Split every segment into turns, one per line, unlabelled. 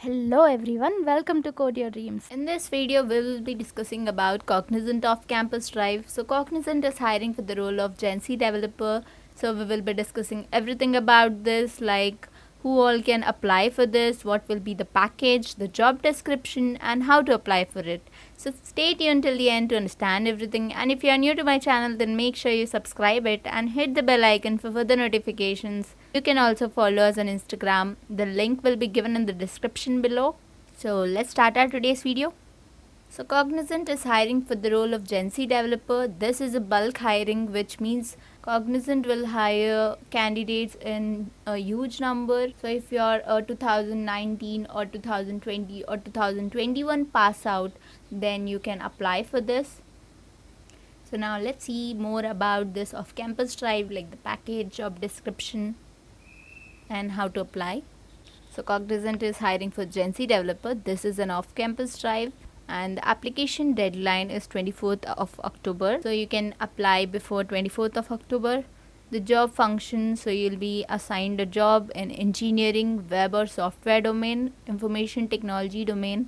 Hello everyone, welcome to Code Your Dreams. In this video, we will be discussing about Cognizant off-campus drive. So Cognizant is hiring for the role of Gen Z developer. So we will be discussing everything about this, like who all can apply for this, what will be the package, the job description, and how to apply for it. So stay tuned till the end to understand everything. And if you are new to my channel, then make sure you subscribe it and hit the bell icon for further notifications. You can also follow us on Instagram. The link will be given in the description below. So let's start our today's video. So Cognizant is hiring for the role of Gen Z developer. This is a bulk hiring, which means Cognizant will hire candidates in a huge number. So if you're a 2019 or 2020 or 2021 pass out, then you can apply for this. So now let's see more about this off-campus drive, like the package, job description, and how to apply. So Cognizant is hiring for Gen Z developer. This is an off-campus drive and the application deadline is 24th of October. So you can apply before 24th of October. The job function, so you'll be assigned a job in engineering, web or software domain, information technology domain,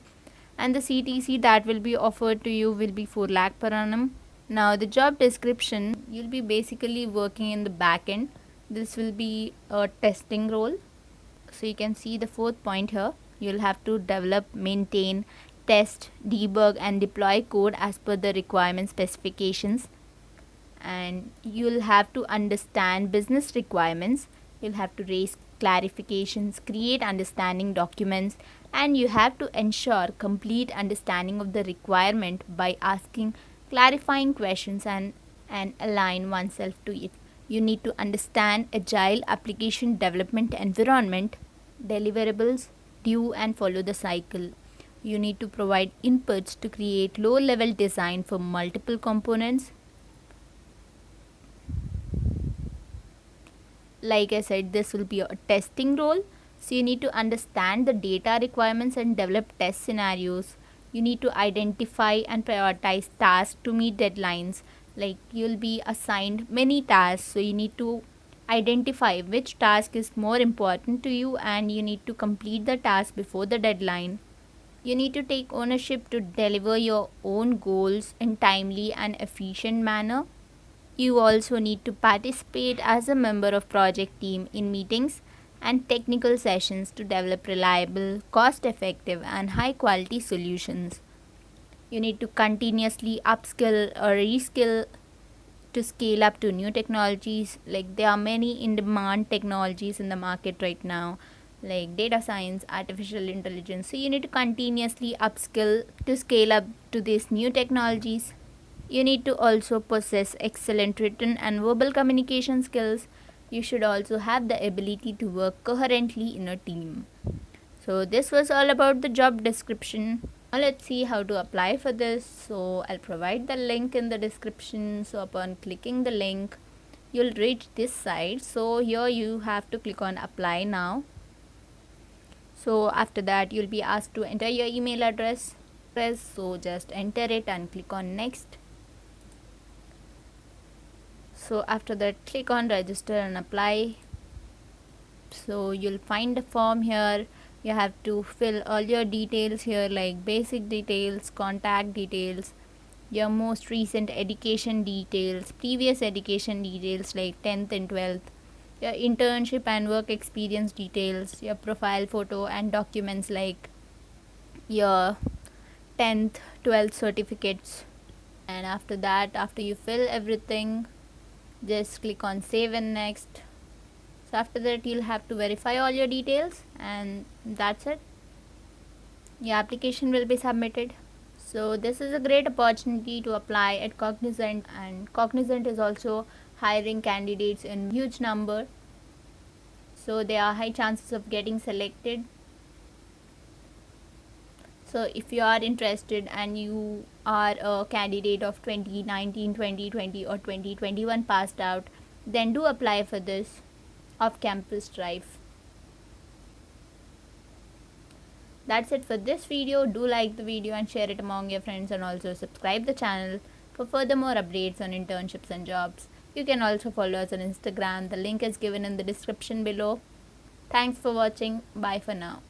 and the CTC that will be offered to you will be 4 lakh per annum. Now the job description, you'll be basically working in the back end. This will be a testing role. So you can see the fourth point here. You'll have to develop, maintain, test, debug and deploy code as per the requirement specifications, and you'll have to understand business requirements. You'll have to raise clarifications, create understanding documents, and you have to ensure complete understanding of the requirement by asking clarifying questions and align oneself to it. You need to understand agile application development environment, deliverables, due and follow the cycle. You need to provide inputs to create low-level design for multiple components. Like I said, this will be a testing role. So you need to understand the data requirements and develop test scenarios. You need to identify and prioritize tasks to meet deadlines. Like you'll be assigned many tasks, so you need to identify which task is more important to you and you need to complete the task before the deadline. You need to take ownership to deliver your own goals in timely and efficient manner. You also need to participate as a member of project team in meetings and technical sessions to develop reliable, cost-effective and high-quality solutions. You need to continuously upskill or reskill to scale up to new technologies. Like there are many in-demand technologies in the market right now, like data science, artificial intelligence. So you need to continuously upskill to scale up to these new technologies. You need to also possess excellent written and verbal communication skills. You should also have the ability to work coherently in a team. So this was all about the job description. Now let's see how to apply for this. So I'll provide the link in the description. So upon clicking the link, you'll reach this site. So here you have to click on apply now. So after that, you'll be asked to enter your email address. So just enter it and click on next. So after that, click on register and apply. So you'll find a form here. You have to fill all your details here, like basic details, contact details, your most recent education details, previous education details like 10th and 12th, your internship and work experience details, your profile photo and documents like your 10th, 12th certificates. And after that, after you fill everything, just click on save and next. So after that, you'll have to verify all your details and that's it. Your application will be submitted. So this is a great opportunity to apply at Cognizant, and Cognizant is also hiring candidates in huge number. So there are high chances of getting selected. So if you are interested and you are a candidate of 2019, 2020 or 2021 passed out, then do apply for this off-campus drive. That's it for this video. Do like the video and share it among your friends, and also subscribe the channel for further more updates on internships and jobs. You can also follow us on Instagram. The link is given in the description below. Thanks for watching. Bye for now.